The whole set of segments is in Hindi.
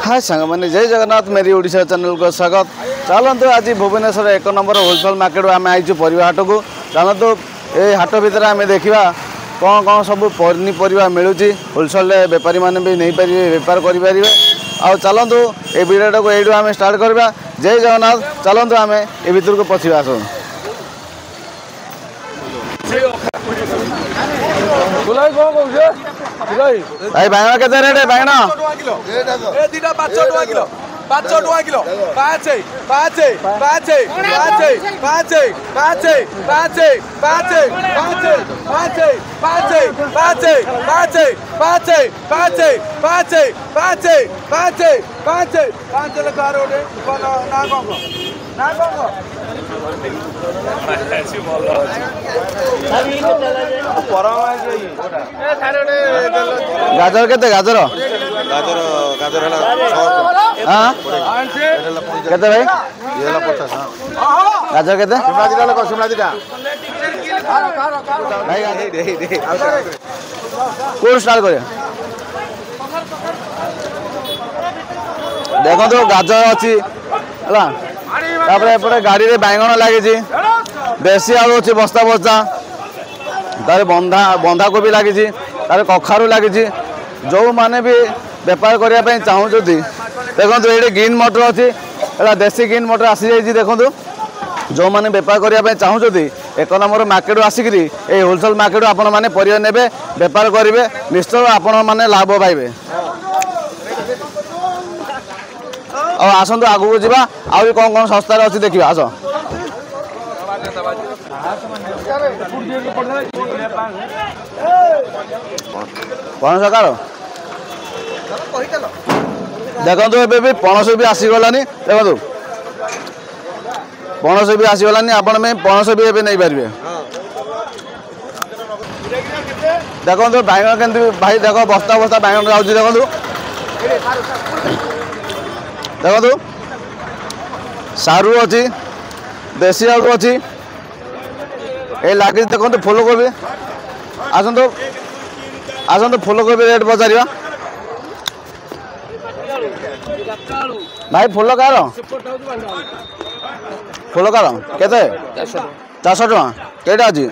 हाय सांग मैंने जय जगन्नाथ मेरी ओडिशा चैनल को स्वागत। चलतु आज भुवनेश्वर 1 नंबर होलसेल मार्केट आम आई परिवा हाट को। चलतु ये हाट भितर आम देखा कौन कौन सब पनीपरिया मिलूँ होलसेल बेपारी मैंने भी नहीं पारे बेपार करें। आउ चलतु ये वीडियो को यू आम स्टार्ट करवा। जय जगन्नाथ। चलतु आम ये भितर को पशिवा आस भाई बैंगन के रेट बैंगन 5 टका किलो 5 गाजर के गाजर गाजर गाजर हाँ केते भाई ये 50 गाजर केते शिमला दिटा भाई कोड स्टार्ट करिया देखो तो गाजर अच्छी है गाड़ी रे बैंगन लगी देसी आलू अच्छी बस्ता बस्ता तार बंधा कोबी लगी तार कखारू लगी जो माने भी बेपार करने चाहूँ देखो ये ग्रीन मटर अच्छी देसी ग्रीन मटर आसी जाइए। देखो जो मैंने बेपार करने चाहूँ 1 नंबर मार्केट आसिक होलसेल मार्केट आपण मैंने परिया ने बेपार करेंगे निश्चय आपण मैंने लाभ पाइबे। आसतु आगू जावा आउ कौन कौन सस्तार अच्छी देखा आस कौन सकाल देखो ए भी पणस भी आसीगलानी। देखो पणस भी आसीगलानी आपण में पणस भी एबे नहीं पारे। देखो बैंगन के भाई देख बस्ता बस्ता बैंगन जाऊँ। देखो देखो सारू अच्छी देसी आलू अच्छी ये लगे। देखो फूलकोबी आसतु आसतु फूलकोबी रेट पचार भाई फूल कार केते 400 टका केटा अच्छी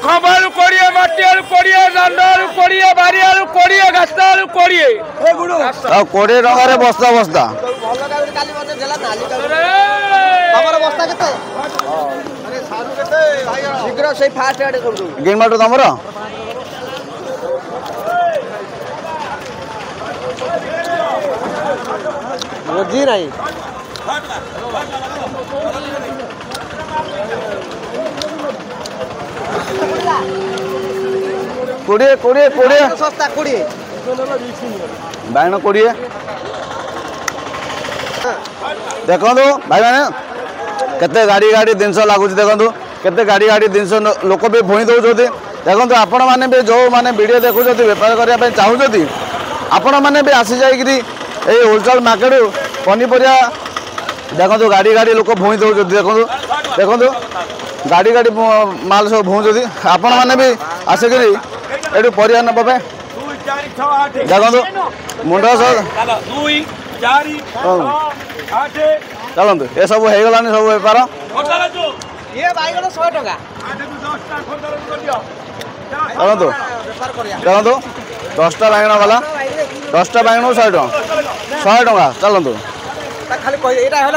खबालू कोड़िए माटियालू कोड़िए दांडालू कोड़िए बारियालू कोड़िए गास्तालू कोड़िए 20 टका बस्ता बस्ता ग्रीन मटर तुम बुझी नहीं कोड़े कोड़े कोड़े सस्ता 20 बैंगन 20 देखो भाई मैंने केते गाड़ी गाड़ी जिनस लगुच। देखो केते गाड़ी गाड़ी जिनस लोक भी भूई दौरान। देखो आपण मैंने भी जो मैंने वीडियो देखुं बेपार करने चाहूँ आपण मैंने भी आसी जाइए होलसेल मार्केट पनीपरिया। देखो गाड़ी गाड़ी लोक भूई दौरान। देखो देखो गाड़ी गाड़ी माल सब भूँ आपण मैंने भी आसिक ये परिया ना देखो मुंड चलतु ये सब हो गलानी सब बेपार चलतु देखो 10टा बैंगन वाला 10टा बैंगन 100 टका चलतु यहाँ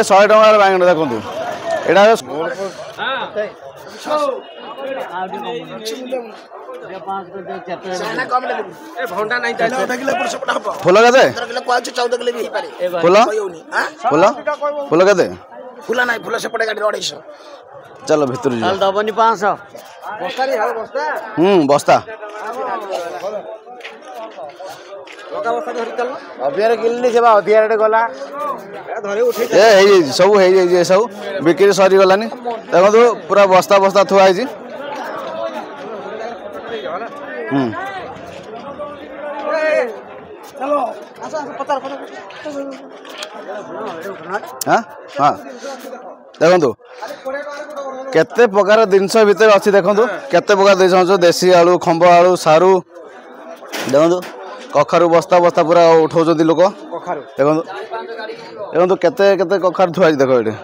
100 टका बैंगन देखो यहाँ फूल के फूल फूल फूल के फूल ना फूल सेपटे गाड़ी 250 चलो भितर दबनी 500 बस्ता अभियान किल्ली सेवा अभियान गला ए सब हो सब बिक्री सरी गलानी। देखो पूरा बस्ता बस्ता थुआ है। चलो आसा पचार हाँ हाँ देखो केते प्रकार जिनस भितर अच्छी देखो केते प्रकार जिनस अच्छे देसी आलू खंब आलू सारू देखो कखारू बस्ता बस्ता पूरा उठाऊँ लोक देखो देखो केते केते कखारू थुआ देखो ये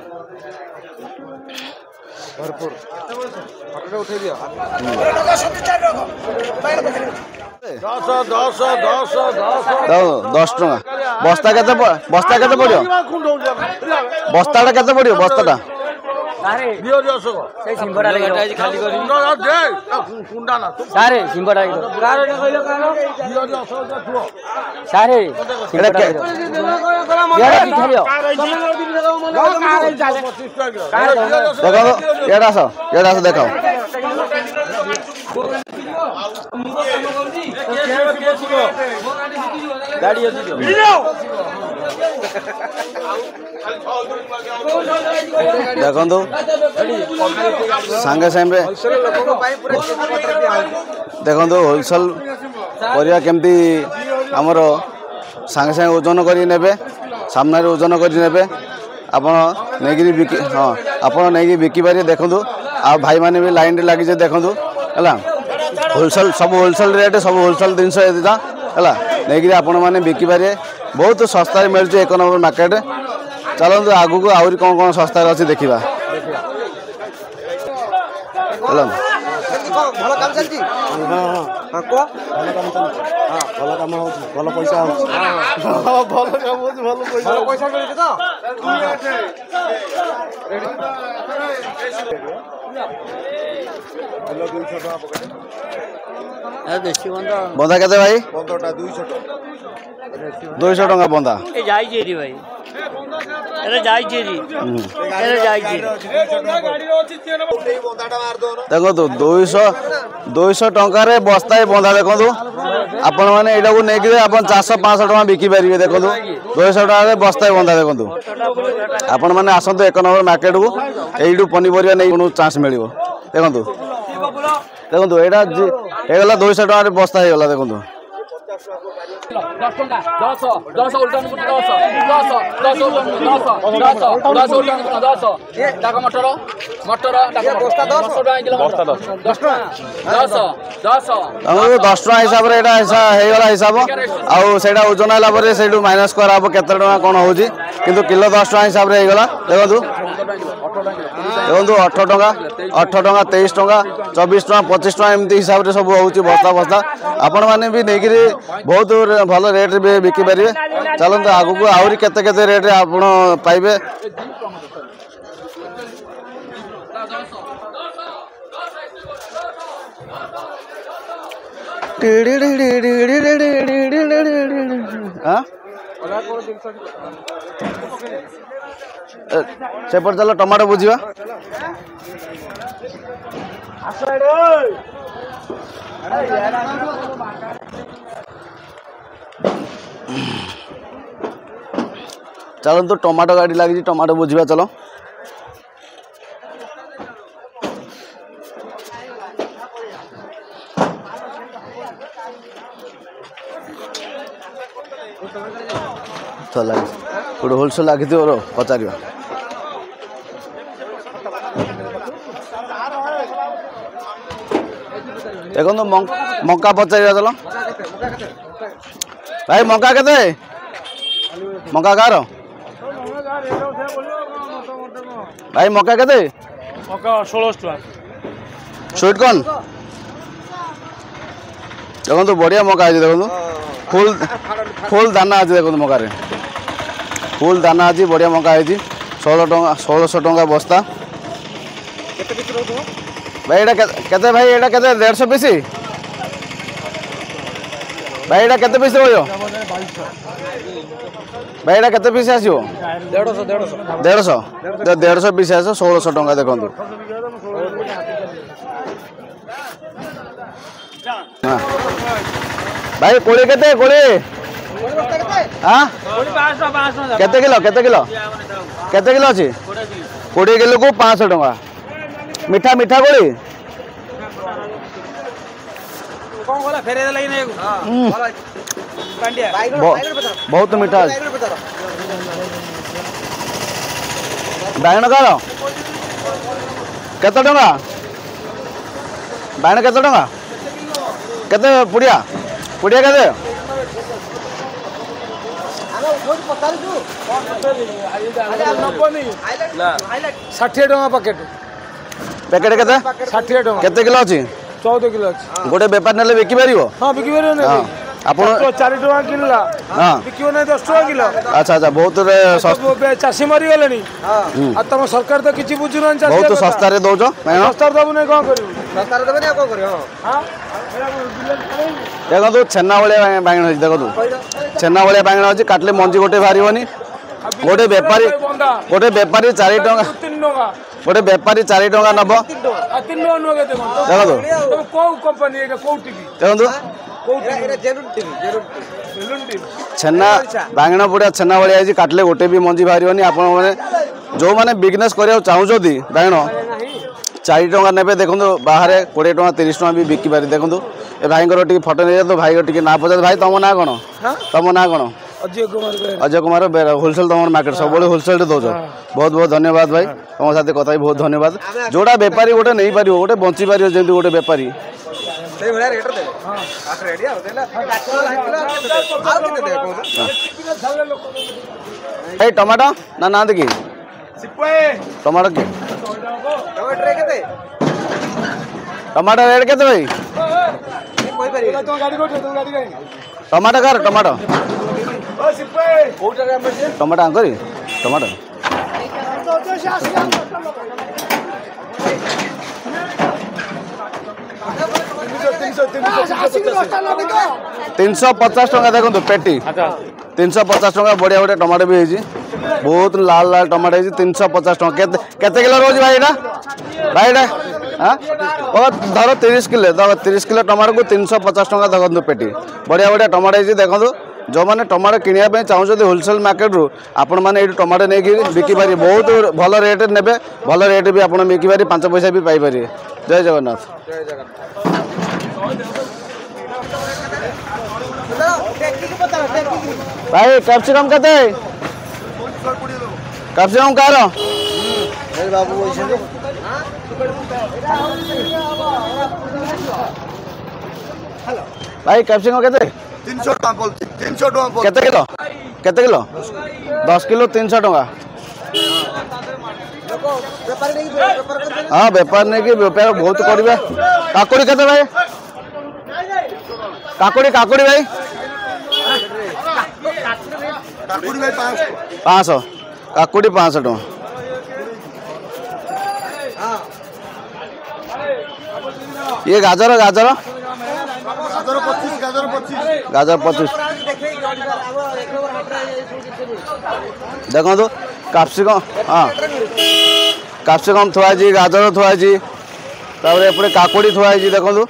दस टका बस्ता के पड़ो बस्ता के पड़ो बस्ता देखो देखो सांगे सागे देखो होलसेल परिया केमती आमर सांगे सागे ओजन कर सामने ओजन कर आपण नहीं बिकी हाँ आपण नहीं बिकी पारे देखो आ भाई माने भी लाइन लगी देखो है होलसेल सब होलसेल रेट सब होलसेल जिनस है नहीं आपण मैंने बिकी पारे बहुत सस्ता मिलूँ एक नंबर मार्केट चलते आगू को आहरी कौन कौन सस्ता अच्छी देखा ଭଲ କାମ ଚାଲିଛି ହଁ କୁହ ଭଲ କାମ ହଉଛି ଭଲ ପଇସା ହଉଛି ଭଲ କାମ ହଉଛି ଭଲ ପଇସା ମିଳୁଛି ତ बंधा के भाई 200 टका बंधा भाई देखो 200 टकर बस्ता बंधा देखो आपण मैंने यहाँ को लेकिन आप 400-500 टका बिकी पारे देखो 200 टकर बस्ता बंधा देखो आपण मैंने आसतु एक नंबर मार्केट को यू पनीपरिया नहीं चांस मिल देखो देखो यहाँ 200 टकर बस्ता होगा देखो 10 टका 10 उल्टा 10 टाका मटर मटर बस्ता 10 टका हिसाब से होगा हिसाब आउटा ओजन है माइनस कराब के कौन हो किलो 10 टका हिसाब से होगा देखो देखो 8 टका 23 टका 24 टका 25 टका एमती हिसाब से सब हो बस्ता बस्ता आपण मैंने भी नहीं बहुत भल रेट बिकी पारे चलते आगू को आहरी केते रेट आप पाइबे सेपट चलो टमाटो बुझा चलो तो टमाटो गाड़ी लगी टमाटो बुझा चलो चल गोटे होलसेल लगी पचार देखो मक्का पचार चलो भाई मक्का के मक्का कार भाई मक्का के 16 टका स्वीट कॉर्न देखो तो बढ़िया मक्का है देखो फुल दाना आज देखो मक्कार फुल दाना आज बढ़िया मक्का है 1600 टका बस्ता भाई केते भाई एटा केते 150 पीस भाई एटा केते पीस हो भाई एटा केते पीस आसो 150 पीस आस 1600 टका देखो भाई कोड़ी केते कोड़ी हाँ केते किलो अच्छी 20 किलो को 500 टका मीठा मीठा कोड़ी बहुत मीठा बैगन कार କେତେ ଟଙ୍କା ବାଇଗଣ କେତେ ଟଙ୍କା କେତେ ପୁଡ଼ିଆ ପୁଡ଼ିଆ କେତେ 60 ଟଙ୍କା ପ୍ୟାକେଟ ପ୍ୟାକେଟ କେତେ 60 ଟଙ୍କା କେତେ କିଲୋ ଅଛି 14 କିଲୋ ଅଛି ଗୋଟେ ବେପାର ନେଲେ ବିକି ପାରିବ ହଁ ବିକି ପାରିବ ନା ଆପଣ 4 ଟଙ୍କା କିଲୋ ହଁ ବିକିବ ନା 10 ଟଙ୍କା କିଲୋ ଆଚ୍ଛା ଆଚ୍ଛା ବହୁତ ଚାଷୀ ମରିଗଲେଣି ଆଉ ତମ ସରକାର ତ କିଛି ବୁଝୁନାହାନ୍ତି ବହୁତ ଶସ୍ତାରେ ଦଉଛ ଶସ୍ତାରେ ଦବୁ ନାଇଁ କଣ କରିବୁ ଶସ୍ତାରେ ଦେବେ ନା କଣ କରିବ ଦେଖନ୍ତୁ ଛେନା ଭଳିଆ ବାଇଗଣ ଅଛି ଦେଖନ୍ତୁ ଛେନା ଭଳିଆ ବାଇଗଣ ଅଛି କାଟିଲେ ମଞ୍ଜି ଗୋଟେ ବାହାରିବନି ଗୋଟେ ବେପାରୀ 4 ଟଙ୍କା ଗୋଟେ ବେପାରୀ 4 ଟଙ୍କା ନବ ଦେଖନ୍ତୁ ଛେନା ବାଇଗଣ ପଡ଼ିଆ ଛେନା ଭଳିଆ ହେଇଛି କାଟିଲେ ଗୋଟେ ବି ମଞ୍ଜି ବାହାରିବନି ଆପଣମାନେ ଯେଉଁମାନେ ବିଜନେସ୍ କରିବାକୁ ଚାହୁଁଛନ୍ତି ବାଇଗଣ 4 ଟଙ୍କା ନେବେ ଦେଖନ୍ତୁ ବାହାରେ 20 ଟଙ୍କା 30 ଟଙ୍କା ବି ବିକିପାରି ଦେଖନ୍ତୁ ଏ ଭାଇଙ୍କର ଟିକେ ଫଟୋ ନେଇଯାନ୍ତୁ ଭାଇଙ୍କର ଟିକେ ନାଁ ପଚାର ଭାଇ ତମ ନାଁ କ'ଣ ତମ ନାଁ କ'ଣ अजय कुमार होलसेल तुम मार्केट सब होलसेल दौच बहुत बहुत धन्यवाद भाई तुम साथ कथा बहुत धन्यवाद जोड़ा बेपारी गोटे नहीं पार गोटे बंची पार जमी गोटे बेपारी टमाटो ना ना देखी टमाटो कि टमाटो रेट के भाई टमाटो कार टमाटो टमाटो आंकरी टमाटो 350 टका देखो पेटी 350 टका बढ़िया बढ़िया टमाटो भी है बहुत लाल लाल टमाटो है 350 टका केते किलो रोज भाई भाई हाँ धर 30 किलो देखो 30 किलो टमाटो को 350 टका देखो पेटी बढ़िया बढ़िया टमाटो है देखो जो मैंने टमाटो किनिया चाहते होलसेल मार्केट रू आपण मैंने टमाटो नहीं बिकिपारे बहुत भल रेट ने भल रेट भी आप बिकिपारे 5 पैसा भी पाइपर जय जगन्नाथ भाई कैप्सिकम केते कैप्सिकम कार बाबू भाई कैप्सिकम केते 300 टका केते किलो 10 किलो 300 टका हाँ बेपार नहीं कि बेपार बहुत करिबा काकुड़ी केते भाई काकुड़ी काकुड़ी भाई 500 काकुड़ी 500 टका ये गाजर गाजर गाजर 25 देखो तो कैप्सिकम हाँ कैप्सिकम थुआई गाजर थुआई एपटे काकुड़ी थुआई देखो तो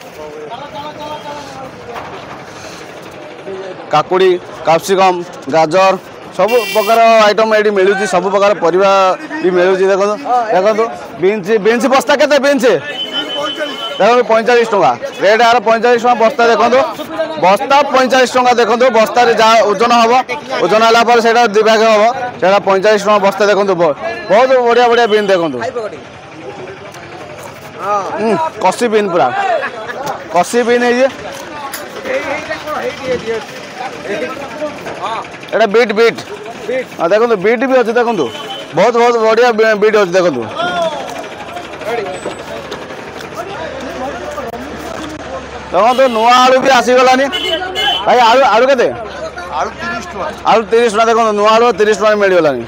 काकुड़ी कैप्सिकम गाजर सब प्रकार आइटम ये मिलूँ सब प्रकार परिवा भी मिलूँ देखो देखो बीन्स बीन्स बस्ता के बीन्स देखो 45 टका रेट यार 45 टका बस्ता देखो बस्ता 45 टका देखो बस्ता जहाँ ओजन हम ओजन है से दिभाग हम से 45 टका बस्ता देखो बहुत बढ़िया बढ़िया बीन देखो कसी बीन पूरा कसी बीन है एटा बीट बीट हाँ देखो बीट भी अच्छे देखो बहुत बहुत बढ़िया बीट अच्छे देखो देखो तो नुआ आलू भी आसीगलानी भाई आलू आलू के आलू 30 टका देखो नुआ आलू 30 टका मिलगलानी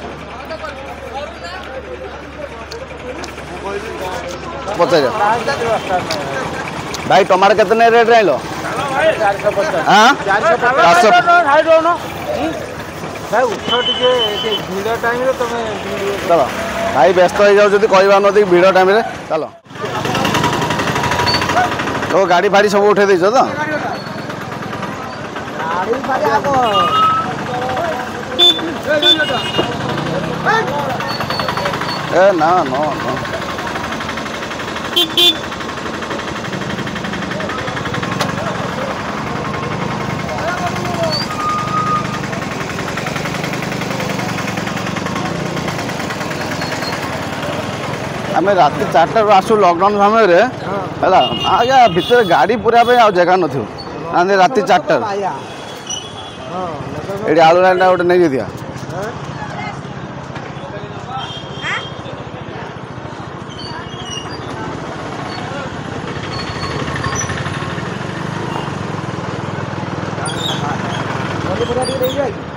पचास भाई टमाटर कितने रेट रही हाँ 450 चलो भाई व्यस्त हो जाओ कह भिड़ टाइम चलो तो गाड़ी फाड़ी सब उठे देछ तो ए ना ना ना ଆମେ ରାତି 4ଟାରୁ ଆସୁ ଲକଡାଉନ ସମୟରେ ହେଲା ଆଜ୍ଞା ଭିତରେ ଗାଡ଼ି ପୁରା ପାଇଁ ଆଉ ଜାଗା ନଥିବ ଆମେ ରାତି 4ଟାରୁ ଏଠି ଆଳୁ ଲାଇନଟା ଗୋଟେ ନେଇକି ଦିଅ ଟିକେ ନେଇଯାଏ